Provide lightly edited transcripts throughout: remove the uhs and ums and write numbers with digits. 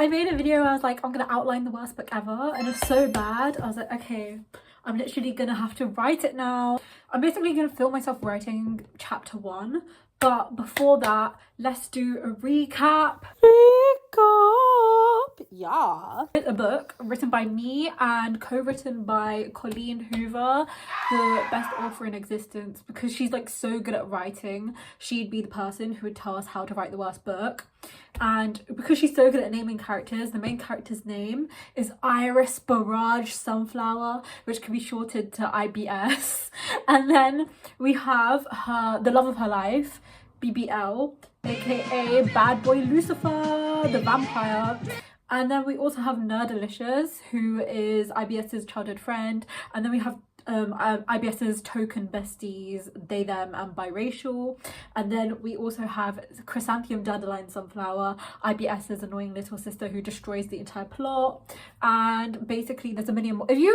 I made a video where I was like, I'm gonna outline the worst book ever, and it's so bad. I was like, okay, I'm literally gonna have to write it now. I'm basically gonna film myself writing chapter 1, but before that, let's do a recap. Yeah. A book written by me and co-written by Colleen Hoover, the best author in existence, because she's like so good at writing. She'd be the person who would tell us how to write the worst book. And because she's so good at naming characters, the main character's name is Iris Barrage Sunflower, which can be shortened to IBS. And then we have the love of her life, BBL, aka Bad Boy Lucifer, the vampire. And then we also have Nerdalicious, who is IBS's childhood friend. And then we have IBS's token besties, they, them, and biracial. And then we also have Chrysanthemum Dandelion Sunflower, IBS's annoying little sister who destroys the entire plot. And basically there's a million more. If you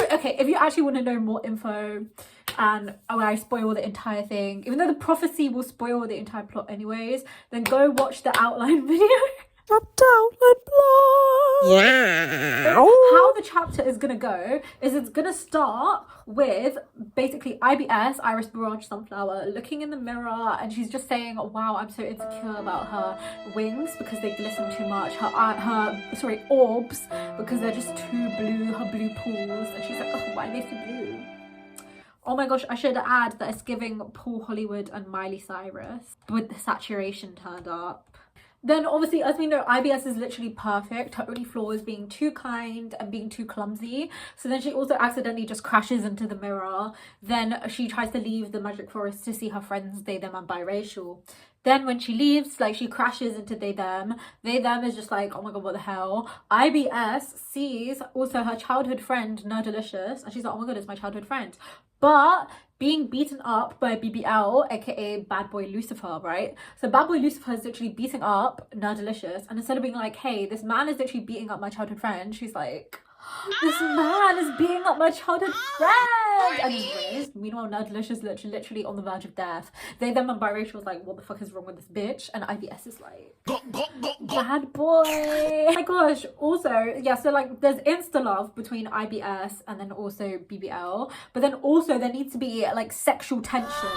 actually want to know more info and when I spoil the entire thing, even though the prophecy will spoil the entire plot anyways, then go watch the outline video. Yeah. How the chapter is gonna go is it's gonna start with basically IBS, Iris Barrage Sunflower, looking in the mirror, and she's just saying, wow, I'm so insecure about her wings because they glisten too much, her orbs because they're just too blue, her blue pools, and she's like, oh, why are they so blue? Oh my gosh, I should add that it's giving Paul Hollywood and Miley Cyrus with the saturation turned up. Then obviously, as we know, IBS is literally perfect. Her only flaw is being too kind and being too clumsy. So then she also accidentally just crashes into the mirror. Then she tries to leave the magic forest to see her friends, they, them, and biracial. Then when she leaves, like, she crashes into they, them. They, them is just like, oh my god, what the hell? IBS sees also her childhood friend, Nerdalicious, and she's like, oh my god, it's my childhood friend. But being beaten up by BBL, aka Bad Boy Lucifer, right? So Bad Boy Lucifer is literally beating up Nerdalicious, and instead of being like, hey, this man is literally beating up my childhood friend, she's like, this man is beating up my childhood friend! Anyways, meanwhile, Nerdalicious literally on the verge of death. They, them, and biracial was like, what the fuck is wrong with this bitch? And IBS is like, bad boy. Oh my gosh. Also, yeah, so like there's insta love between IBS and then also BBL, but then also there needs to be like sexual tension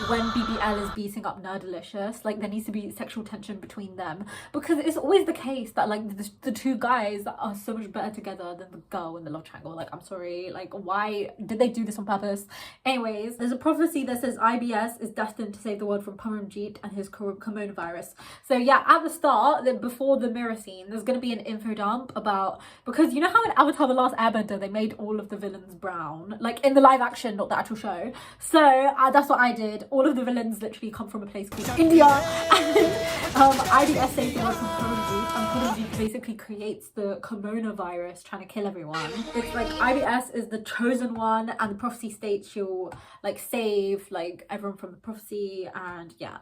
when BBL is beating up Nerdalicious. Like there needs to be sexual tension between them, because it's always the case that like the two guys are so much better together than the girl in the love triangle. Like, I'm sorry, like, why did they do this on purpose? Anyways, there's a prophecy that says IBS is destined to save the world from Paramjeet and his coronavirus. So yeah, at the start, before the mirror scene, there's going to be an info dump about, because you know how in Avatar The Last Airbender they made all of the villains brown, like in the live action, not the actual show. So that's what I did. All of the villains literally come from a place called India, and IBS saves the world from Paramjeet, and Paramjeet basically creates the coronavirus trying to kill everyone. It's like IBS is the chosen one, and the prophecy states she'll like save like everyone from the prophecy. And yeah,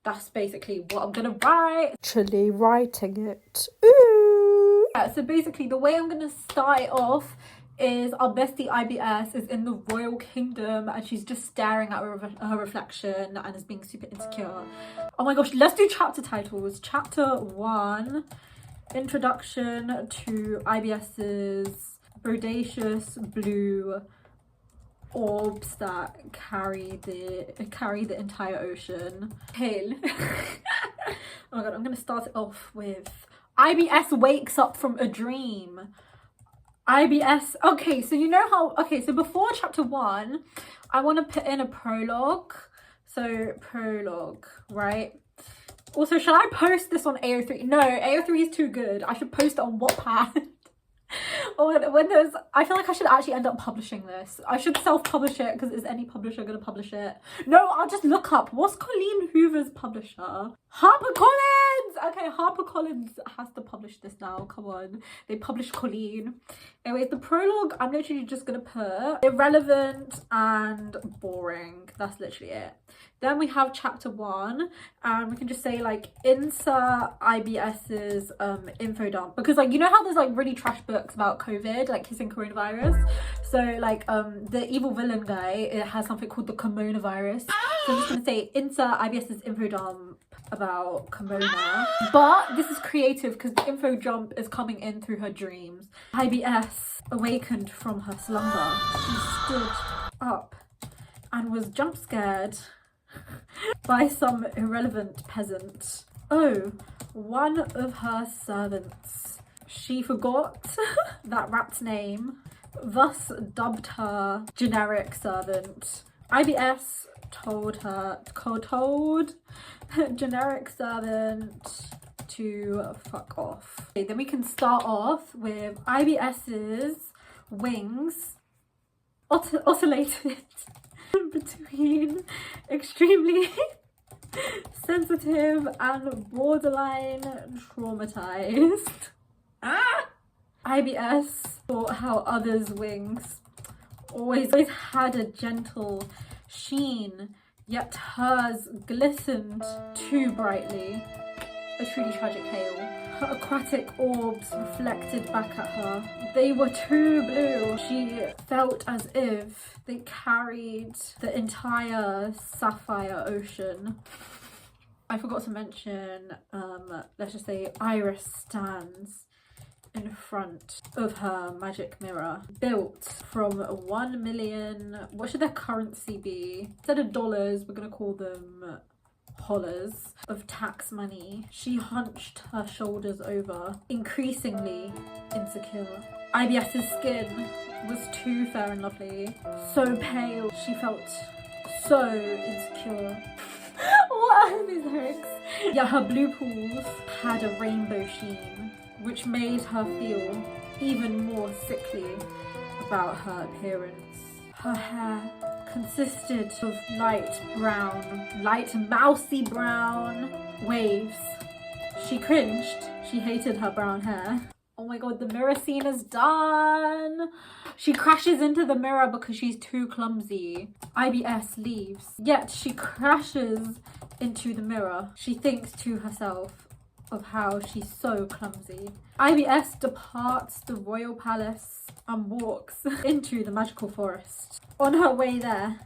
that's basically what I'm gonna write. Actually writing it. Ooh. Yeah, so basically the way I'm gonna start it off is our bestie IBS is in the royal kingdom and she's just staring at her reflection and is being super insecure. Oh my gosh, let's do chapter titles. Chapter 1, introduction to IBS's bodacious blue orbs that carry the entire ocean. Okay. Oh my god, I'm gonna start it off with IBS wakes up from a dream. IBS, okay, so you know how, okay, so before chapter 1, I want to put in a prologue. So prologue, right? Also, should I post this on AO3? No, AO3 is too good. I should post it on Wattpad. Or when there's, I feel like I should actually end up publishing this. I should self-publish it, because is any publisher going to publish it? No, I'll just look up, what's Colleen Hoover's publisher? HarperCollins! Okay, HarperCollins has to publish this now, come on. They published Colleen. Anyways, the prologue, I'm literally just going to put irrelevant and boring. That's literally it. Then we have chapter 1, and we can just say like insert IBS's info dump, because like you know how there's like really trash books about COVID, like kissing coronavirus. So like the evil villain guy, it has something called the coronavirus. So I'm just gonna say insert IBS's info dump about Kimona. But this is creative because the info jump is coming in through her dreams. IBS awakened from her slumber. She stood up and was jump scared by some irrelevant peasant. Oh, one of her servants. She forgot that rat's name, thus dubbed her generic servant. IBS told generic servant to fuck off. Okay, then we can start off with IBS's wings oscillated between extremely sensitive and borderline traumatized. IBS thought how others' wings always had a gentle sheen, yet hers glistened too brightly. A truly tragic tale. Her aquatic orbs reflected back at her. They were too blue. She felt as if they carried the entire sapphire ocean. I forgot to mention, let's just say Iris stands in front of her magic mirror, built from 1 million, what should their currency be? Instead of dollars, we're gonna call them hollers of tax money. She hunched her shoulders over, increasingly insecure. IBS's skin was too fair and lovely, so pale. She felt so insecure. What are these lyrics? Yeah, her blue pools had a rainbow sheen, which made her feel even more sickly about her appearance. Her hair consisted of light mousy brown waves. She cringed. She hated her brown hair. Oh my god, the mirror scene is done. She crashes into the mirror because she's too clumsy. IBS leaves, yet she crashes into the mirror. She thinks to herself of how she's so clumsy. IBS departs the royal palace and walks into the magical forest. On her way there,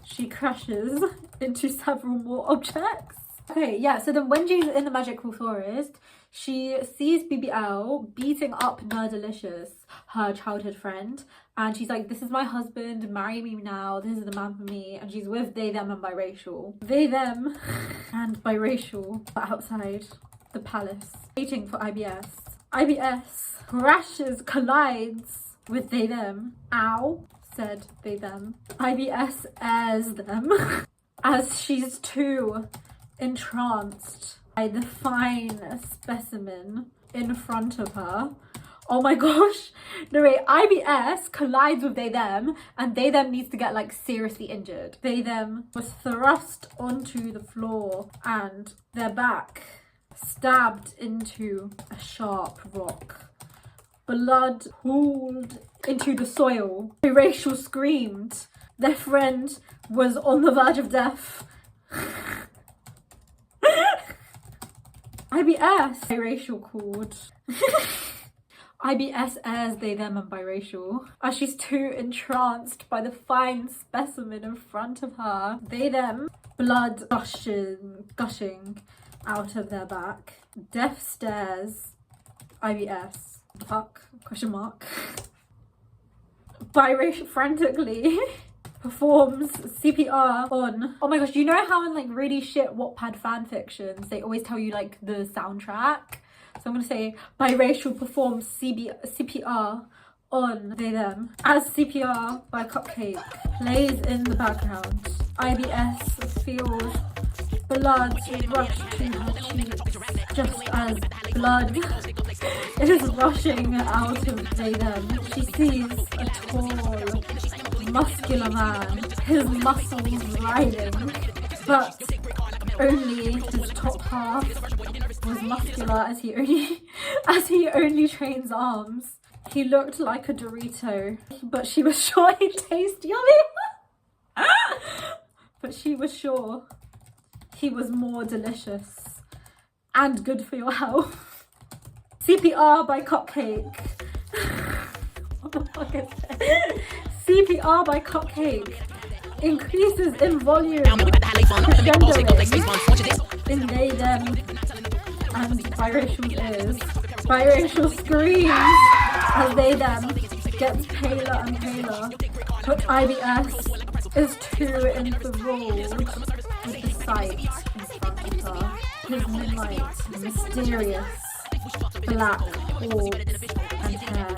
she crashes into several more objects. Okay, yeah, so then when she's in the magical forest, she sees BBL beating up Nerdalicious, her childhood friend, and she's like, this is my husband, marry me now, this is the man for me, and she's with they, them, and biracial. They, them, and biracial are outside the palace, waiting for IBS. IBS collides with they, them. Ow, said they, them. IBS airs them as she's too entranced by the fine specimen in front of her. Oh my gosh. No wait, IBS collides with they, them, and they, them needs to get like seriously injured. They, them was thrust onto the floor and their back stabbed into a sharp rock. Blood pooled into the soil. Rachel screamed. Their friend was on the verge of death. IBS, biracial called. IBS airs they, them, and biracial as she's too entranced by the fine specimen in front of her. They, them, blood gushing out of their back. Death stares. IBS. Fuck? Question mark. Biracial frantically performs CPR on, oh my gosh, you know how in like really shit Wattpad fan fictions they always tell you like the soundtrack? So I'm gonna say biracial performs CPR on they, them as CPR by Cupcake plays in the background. IBS feels blood rush to her cheeks just as blood is rushing out of they, them. She sees a tall, muscular man, his muscles riding, but only his top half was muscular as he only trains arms. He looked like a Dorito, but she was sure he'd taste yummy. But she was sure he was more delicious and good for your health. CPR by Cupcake. What the fuck is this? CPR by Cupcake increases in volume, crescendoing in they, them, and biracial ears. Biracial screams as they, them gets paler and paler, but IBS is too enthralled with the sight in front of her. His midnight, mysterious, black orbs and hair.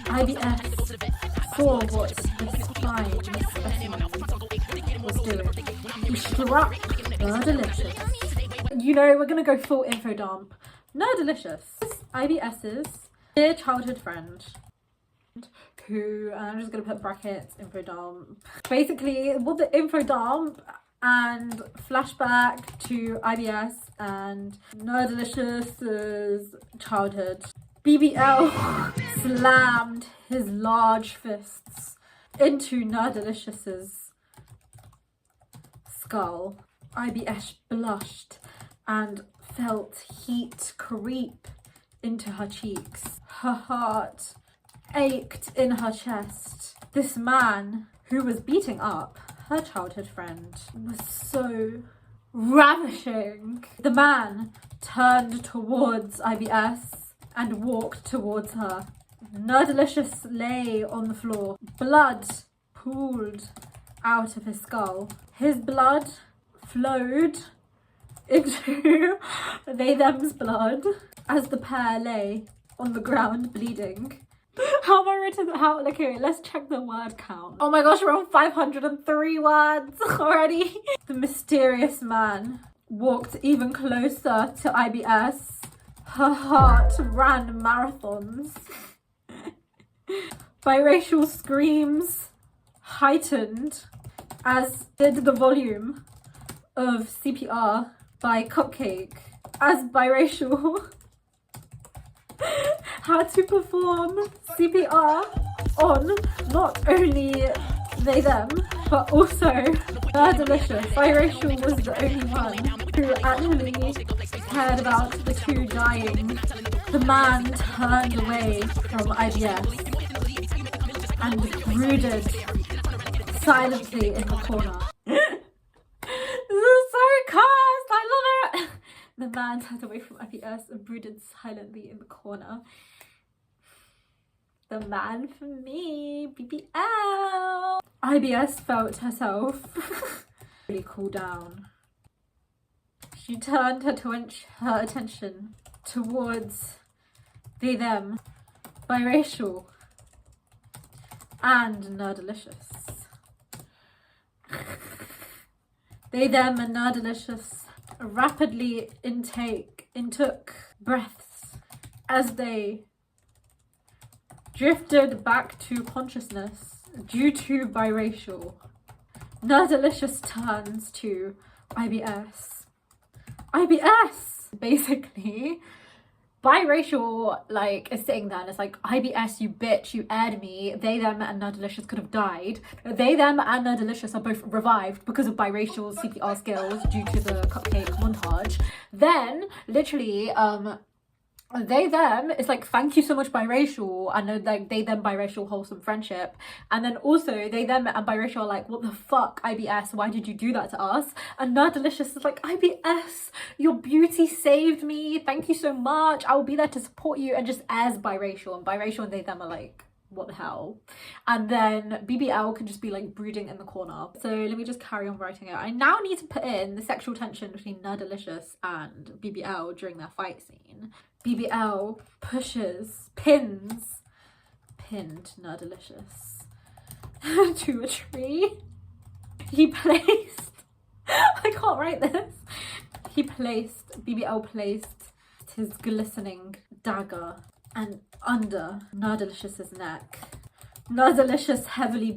IBS saw what this fine specimen was doing. He struck Nerdalicious. You know, we're gonna go full info dump. Nerdalicious, IBS's dear childhood friend, who, and I'm just gonna put brackets, info dump. Basically, what the info dump and flashback to IBS and Nerdalicious's childhood. BBL slammed his large fists into Nerdalicious's skull. IBS blushed and felt heat creep into her cheeks. Her heart ached in her chest. This man who was beating up her childhood friend was so ravishing. The man turned towards IBS and walked towards her. Nerdalicious lay on the floor. Blood pooled out of his skull. His blood flowed into they them's blood as the pair lay on the ground bleeding. How have I written how? Look here, let's check the word count. Oh my gosh, we're on 503 words already. The mysterious man walked even closer to IBS. Her heart ran marathons. Biracial screams heightened, as did the volume of CPR by Cupcake, as Biracial had to perform CPR on not only they them, but also Nerdalicious. Biracial was the only one who actually cared about the two dying. The man turned away from IBS and brooded silently in the corner. This is so cursed, I love it! The man turned away from IBS and brooded silently in the corner. The man for me, BBL. IBS felt herself really cool down. She turned her attention towards they, them, Biracial, and Nerdalicious. They, them, and Nerdalicious rapidly intook breaths as they drifted back to consciousness due to Biracial. Nerdalicious turns to IBS. IBS! Basically, Biracial, like, is sitting there and it's like, IBS, you bitch, you aired me. They, them, and Nerdalicious could have died. They, them, and Nerdalicious are both revived because of Biracial's CPR skills due to the Cupcake montage. Then, literally, they, them, it's like, thank you so much Biracial, and like they, them, Biracial wholesome friendship. And then also they, them, and Biracial are like, what the fuck, IBS, why did you do that to us? And Nerdalicious is like, IBS, your beauty saved me, thank you so much, I will be there to support you, and just as Biracial, and Biracial and they, them are like, what the hell? And then BBL can just be like brooding in the corner. So let me just carry on writing it. I now need to put in the sexual tension between Nerdalicious and BBL during their fight scene. BBL pinned Nerdalicious to a tree. BBL placed his glistening dagger and under Nerdalicious's neck. Nerdalicious heavily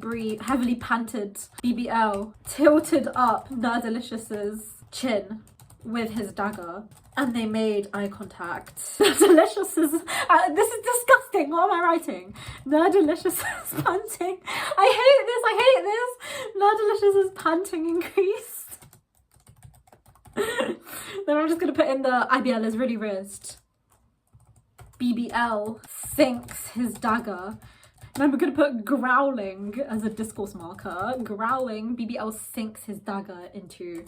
panted. BBL tilted up Nerdalicious's chin with his dagger, and they made eye contact. Nerdalicious is this is disgusting. What am I writing? Nerdalicious is panting. I hate this. Nerdalicious' panting increased. Then I'm just gonna put in the IBL is really rizzed. BBL sinks his dagger. And I'm gonna put growling as a discourse marker. Growling, BBL sinks his dagger into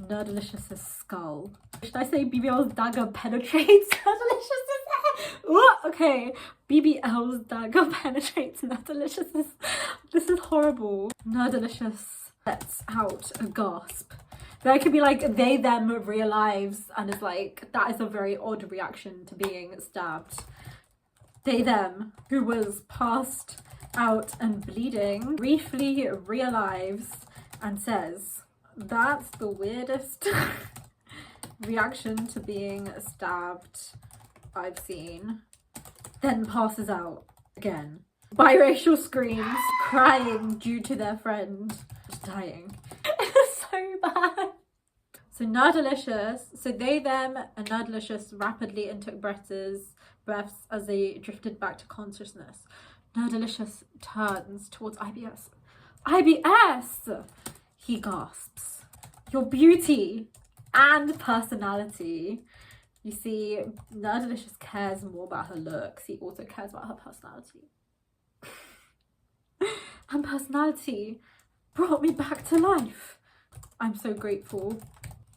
Nerdalicious' skull. Should I say BBL's dagger penetrates Nerdalicious' hair? Ooh, okay, BBL's dagger penetrates Nerdalicious'. This is horrible. Nerdalicious lets out a gasp. There could be like they, them, real lives, and it's like, that is a very odd reaction to being stabbed. They, them, who was passed out and bleeding, briefly realives and says, that's the weirdest reaction to being stabbed I've seen. Then passes out again. Biracial screams, crying due to their friend just dying. It's so bad. So Nerdalicious, so they, them, and Nerdalicious rapidly intook breaths as they drifted back to consciousness. Nerdalicious turns towards IBS. IBS! He gasps. Your beauty and personality. You see, Nerdalicious cares more about her looks. He also cares about her personality. And personality brought me back to life. I'm so grateful.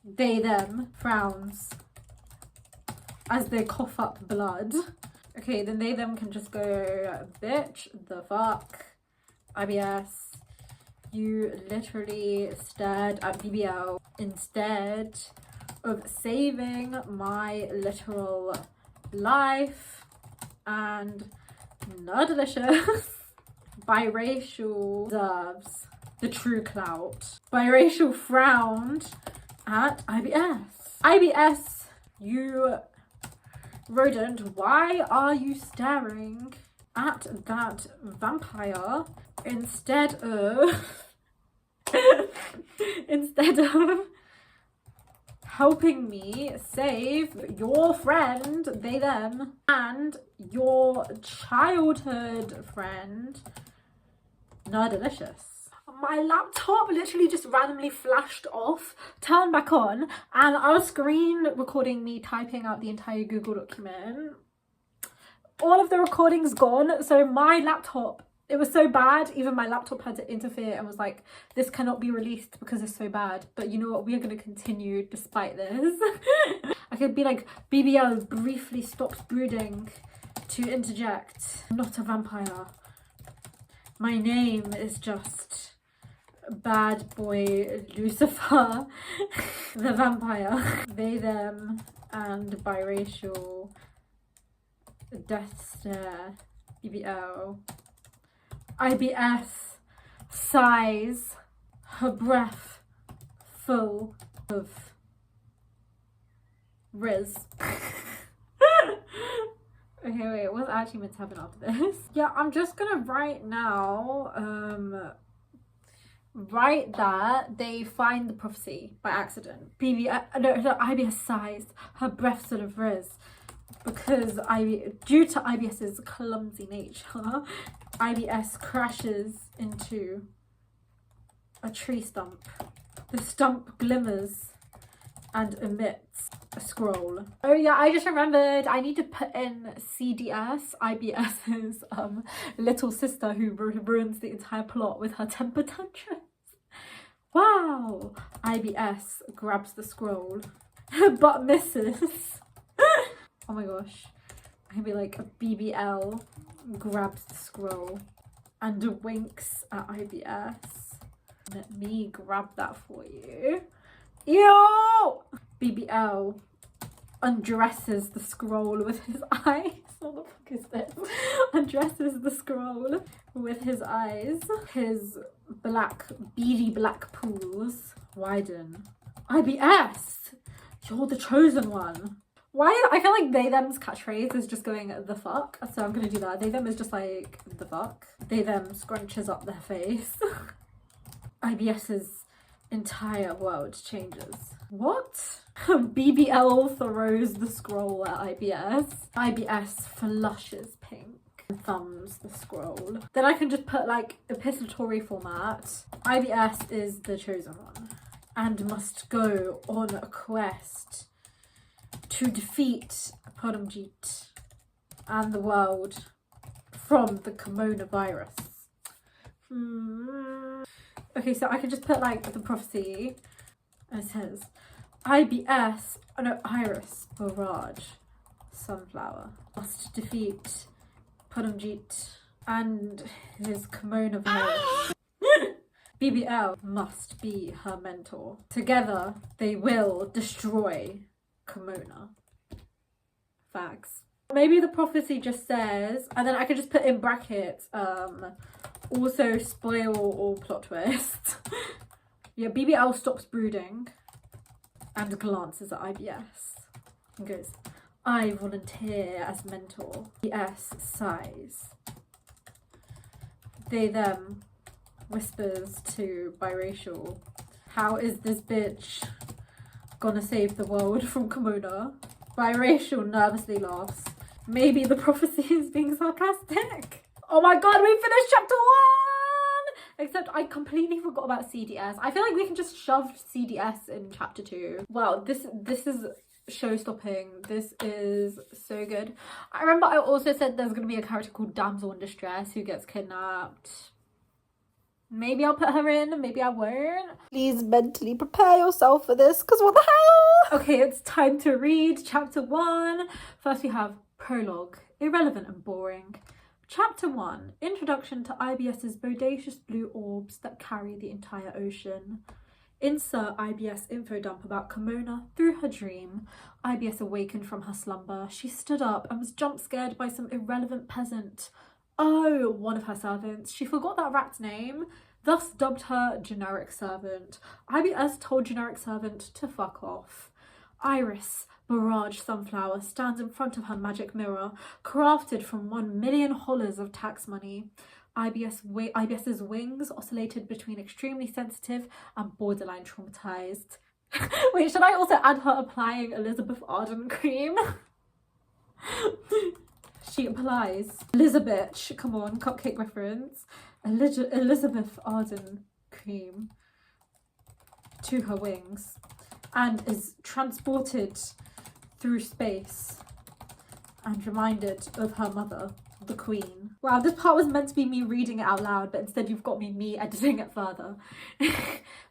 They, them, frowns as they cough up blood. Okay, then they, them can just go, bitch, the fuck, IBS. You literally stared at BBL instead of saving my literal life. And Nerdalicious biracial deserves the true clout. Biracial frowned at IBS. IBS, you rodent, why are you staring at that vampire instead of helping me save your friend, they, them, and your childhood friend, Nerdalicious? My laptop literally just randomly flashed off, turned back on, and I was screen recording me typing out the entire Google document. All of the recording's gone, so my laptop, it was so bad, even my laptop had to interfere and was like, this cannot be released because it's so bad. But you know what, we are going to continue despite this. I could be like, BBL briefly stops brooding to interject. I'm not a vampire. My name is just bad boy Lucifer, the vampire. They, them, and biracial death stare, BBL. IBS sighs, her breath full of Riz. Okay, wait, what's actually meant to happen after this? Yeah, I'm just gonna write now, write that they find the prophecy by accident. IBS sighs, her breath full of Riz. Because due to IBS's clumsy nature, IBS crashes into a tree stump. The stump glimmers and emits a scroll. Oh yeah, I just remembered I need to put in CDS, IBS's little sister who ruins the entire plot with her temper tantrums. Wow! IBS grabs the scroll, but misses. Oh my gosh. I can be like, a BBL grabs the scroll and winks at IBS. Let me grab that for you. Ew! BBL undresses the scroll with his eyes. What the fuck is this? Undresses the scroll with his eyes. His beady black pools widen. IBS! You're the chosen one. Why? I feel like they, them's catchphrase is just going the fuck. So I'm gonna do that. They, them is just like the fuck. They, them scrunches up their face. IBS's entire world changes. What? BBL throws the scroll at IBS. IBS flushes pink and thumbs the scroll. Then I can just put like epistolary format. IBS is the chosen one and must go on a quest to defeat Podamjeet and the world from the coronavirus. Okay, so I can just put like the prophecy. And it says, Iris Barrage Sunflower must defeat Paramjit and his kimono virus. BBL must be her mentor. Together, they will destroy Kimona. Facts. Maybe the prophecy just says, and then I could just put in brackets, also spoil all plot twist. Yeah, BBL stops brooding and glances at IBS and goes, I volunteer as mentor. BS sighs. They them whispers to biracial, how is this bitch gonna save the world from Kimona? Biracial nervously laughs. Maybe the prophecy is being sarcastic. Oh my god, we finished chapter 1! Except I completely forgot about CDS. I feel like we can just shove CDS in chapter 2. Wow, this is show-stopping. This is so good. I remember I also said there's going to be a character called Damsel in Distress who gets kidnapped. Maybe I'll put her in, maybe I won't. Please mentally prepare yourself for this, because what the hell? Okay, it's time to read chapter 1. First we have prologue, irrelevant and boring. Chapter 1, introduction to IBS's bodacious blue orbs that carry the entire ocean. Insert IBS info dump about Kimona. Through her dream, IBS awakened from her slumber. She stood up and was jump scared by some irrelevant peasant. Oh, one of her servants. She forgot that rat's name, thus dubbed her generic servant. IBS told generic servant to fuck off. Iris Barrage Sunflower stands in front of her magic mirror, crafted from 1 million hollers of tax money. IBS's wings oscillated between extremely sensitive and borderline traumatized. Wait, should I also add her applying Elizabeth Arden cream? She applies Elizabeth, come on, cupcake reference, Elizabeth Arden cream to her wings and is transported through space and reminded of her mother, the Queen. Wow, this part was meant to be me reading it out loud, but instead you've got me editing it further.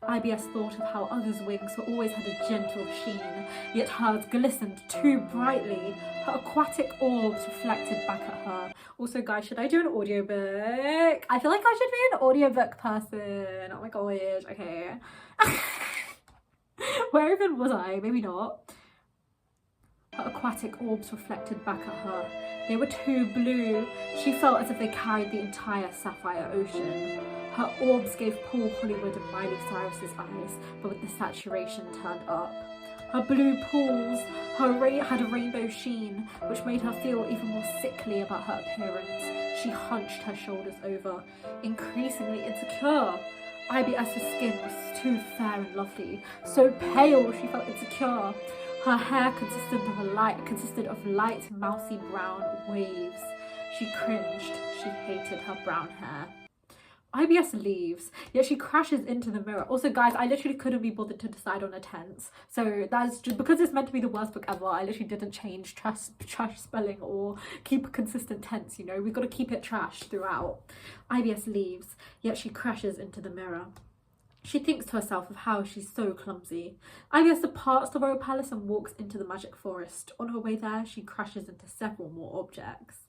IBS thought of how others' wings always had a gentle sheen, yet hers glistened too brightly. Her aquatic orbs reflected back at her. Also, guys, should I do an audiobook? I feel like I should be an audiobook person. Oh my gosh, okay. Where even was I? Maybe not. Her aquatic orbs reflected back at her. They were too blue. She felt as if they carried the entire sapphire ocean. Her orbs gave Paul Hollywood and Miley Cyrus's eyes, but with the saturation turned up. Her blue pools, had a rainbow sheen, which made her feel even more sickly about her appearance. She hunched her shoulders over, increasingly insecure. IBS's skin was too fair and lovely, so pale she felt insecure. Her hair consisted of light, mousy brown waves. She cringed. She hated her brown hair. IBS leaves, yet she crashes into the mirror. Also, guys, I literally couldn't be bothered to decide on a tense. So that's just because it's meant to be the worst book ever. I literally didn't change trash spelling or keep a consistent tense, you know. We've got to keep it trash throughout. IBS leaves, yet she crashes into the mirror. She thinks to herself of how she's so clumsy. IBS departs the royal palace and walks into the magic forest. On her way there, she crashes into several more objects.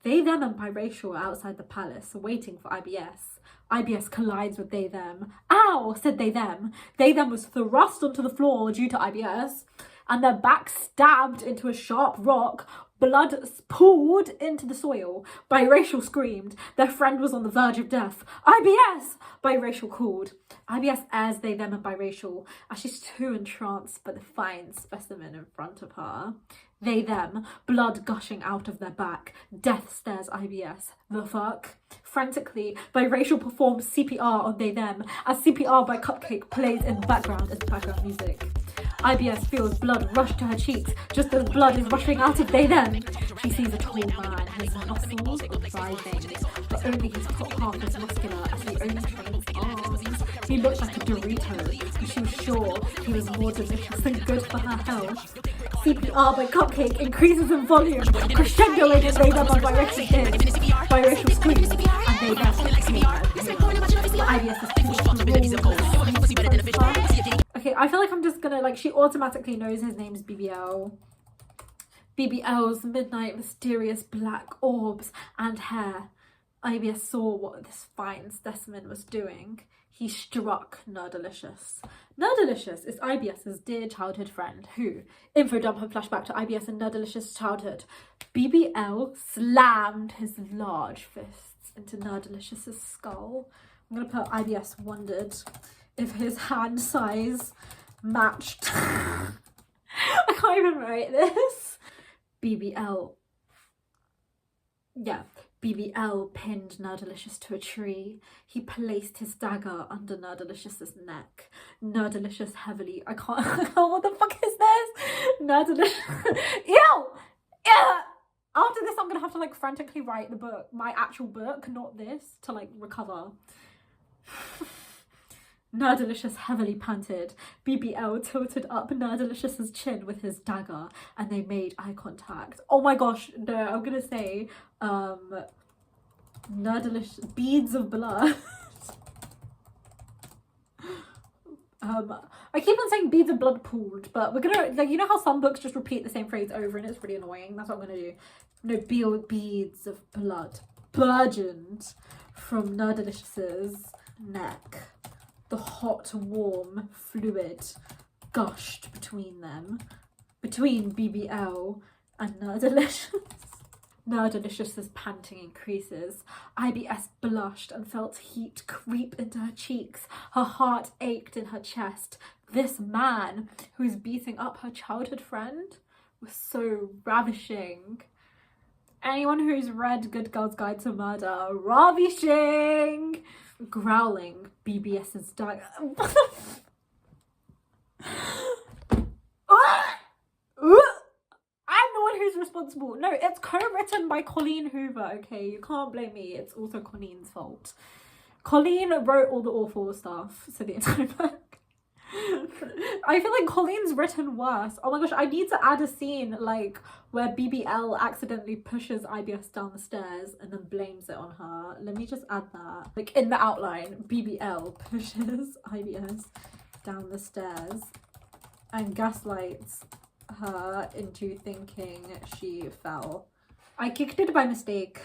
They, them and biracial are outside the palace, waiting for IBS. IBS collides with they, them. Ow, said they, them. They, them was thrust onto the floor due to IBS, and their back stabbed into a sharp rock. Blood poured into the soil. Biracial screamed. Their friend was on the verge of death. IBS! Biracial called. IBS airs they, them and biracial as she's too entranced by the fine specimen in front of her. They, them, blood gushing out of their back. Death stares IBS. The fuck? Frantically, Biracial performs CPR on they, them, as CPR by Cupcake plays in the background as background music. IBS feels blood rush to her cheeks just as blood is rushing out of they, them. She sees a tall man, his muscles are writhing, but only his top half is muscular as he only trains arms. He looked like a Dorito, and she was sure he was more delicious and good for her health. CPR by Cupcake increases in volume, crescendoing as they, them on Biracial ears. Biracial screams, and they, them scream. IBS is too. Okay, I feel like I'm just gonna, like, she automatically knows his name's BBL. BBL's midnight mysterious black orbs and hair. IBS saw what this fine specimen was doing. He struck Nerdalicious. Nerdalicious is IBS's dear childhood friend who, info dump and flashback to IBS and Nerdalicious' childhood, BBL slammed his large fists into Nerdalicious' skull. I'm gonna put IBS wondered if his hand size matched. I can't even write this. BBL pinned Nerdalicious to a tree. He placed his dagger under Nerdalicious's neck. Nerdalicious heavily, I can't, what the fuck is this? Nerdalicious, ew! After this, I'm gonna have to, like, frantically write the book, my actual book, not this, to, like, recover. Nerdalicious heavily panted. BBL tilted up Nerdalicious's chin with his dagger and they made eye contact. Oh my gosh, no, I'm gonna say Nerdalicious beads of blood. I keep on saying beads of blood pooled, but we're gonna, like, you know how some books just repeat the same phrase over and it's really annoying? That's what I'm gonna do. No, beads of blood burgeoned from Nerdalicious's neck. The hot, warm fluid gushed between them, between BBL and Nerdalicious. Nerdalicious' panting increases. IBS blushed and felt heat creep into her cheeks. Her heart ached in her chest. This man, who was beating up her childhood friend, was so ravishing. Anyone who's read Good Girl's Guide to Murder, ravishing! Growling, BBS's dagger. I'm the one who's responsible. No, it's co-written by Colleen Hoover, okay? You can't blame me. It's also Colleen's fault. Colleen wrote all the awful stuff, so the entire book. I feel like Colleen's written worse. Oh my gosh, I need to add a scene, like, where BBL accidentally pushes IBS down the stairs and then blames it on her. Let me just add that. Like, in the outline, BBL pushes IBS down the stairs and gaslights her into thinking she fell. I kicked it by mistake.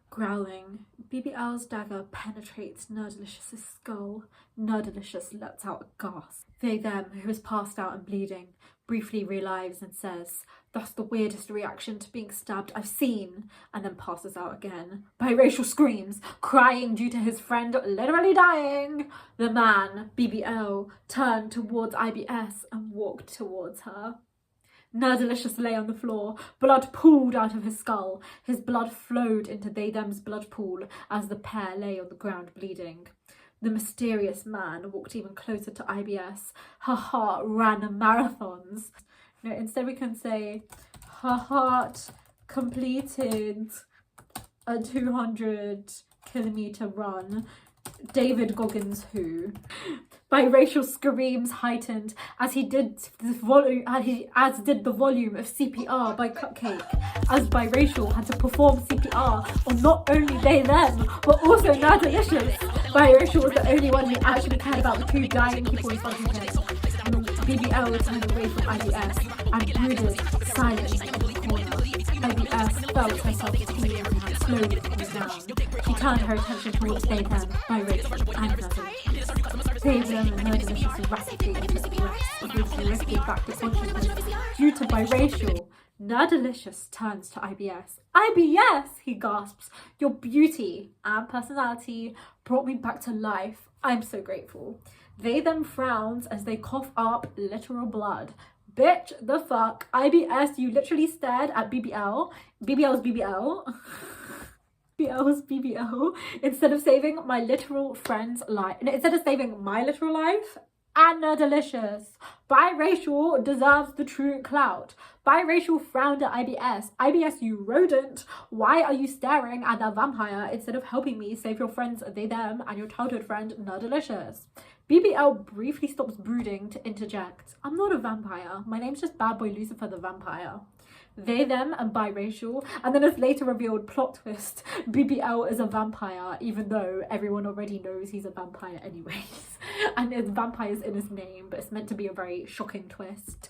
Growling, BBL's dagger penetrates Nerdalicious's skull. Nerdalicious lets out a gasp. They, them, who is passed out and bleeding, briefly relives and says, "That's the weirdest reaction to being stabbed I've seen," and then passes out again. Biracial screams, crying due to his friend literally dying. The man, BBL, turned towards IBS and walked towards her. Nerdalicious lay on the floor, blood pooled out of his skull. His blood flowed into they-them's blood pool as the pair lay on the ground bleeding. The mysterious man walked even closer to IBS. Her heart ran marathons. No, instead we can say, her heart completed a 200-kilometer run. David Goggins who. Biracial screams heightened as did the volume of CPR by Cupcake, as Biracial had to perform CPR on not only they them but also Nerdalicious. Biracial was the only one who actually cared about the two dying people in front of him. BBL turned away from IBS and brooded silently in the corner. IBS felt herself healing and slowly cooling down. She turned her attention towards they them, Biracial and Nerdalicious. They them and Nerdalicious rapidly into the breath, briefly lifted back to consciousness due to Biracial. Nerdalicious turns to IBS. IBS, he gasps. Your beauty and personality brought me back to life. I'm so grateful. They them frowns as they cough up literal blood. Bitch, the fuck? IBS, you literally stared at BBL. BBL's BBL. BBL's BBL. Instead of saving my literal friend's life. Instead of saving my literal life. And Nerdalicious. Biracial deserves the true clout. Biracial frowned at IBS. IBS, you rodent. Why are you staring at that vampire instead of helping me save your friends, they, them, and your childhood friend, Nerdalicious? BBL briefly stops brooding to interject. I'm not a vampire. My name's just Bad Boy Lucifer the Vampire. They, them, and biracial. And then it's later revealed, plot twist, BBL is a vampire, even though everyone already knows he's a vampire anyways. And there's vampires in his name, but it's meant to be a very shocking twist.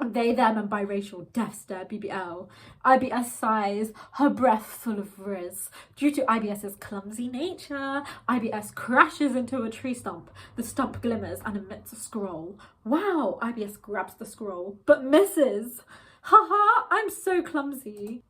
They, them, and biracial death stare BBL. IBS sighs, her breath full of frizz. Due to IBS's clumsy nature, IBS crashes into a tree stump. The stump glimmers and emits a scroll. Wow, IBS grabs the scroll, but misses. Haha, I'm so clumsy.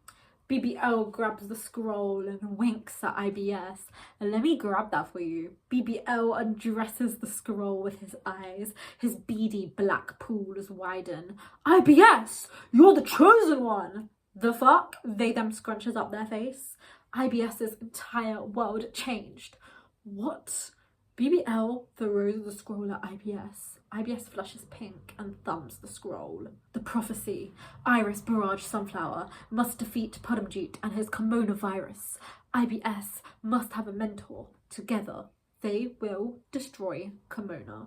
BBL grabs the scroll and winks at IBS. Let me grab that for you. BBL undresses the scroll with his eyes. His beady black pools widen. IBS, you're the chosen one. The fuck? They them scrunches up their face. IBS's entire world changed. What? BBL throws the scroll at IBS. IBS flushes pink and thumbs the scroll. The prophecy. Iris Barrage Sunflower must defeat Podamjeet and his coronavirus. IBS must have a mentor. Together, they will destroy Kimona.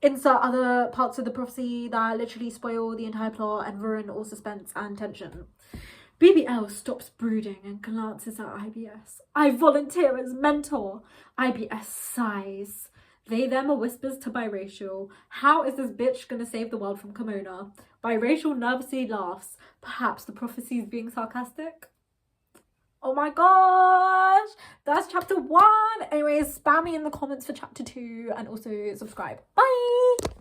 Insert other parts of the prophecy that literally spoil the entire plot and ruin all suspense and tension. BBL stops brooding and glances at IBS. I volunteer as mentor. IBS sighs. They, them, are whispers to biracial. How is this bitch gonna save the world from Kimona? Biracial nervously laughs. Perhaps the prophecy is being sarcastic? Oh my gosh! That's chapter 1! Anyways, spam me in the comments for chapter 2 and also subscribe. Bye!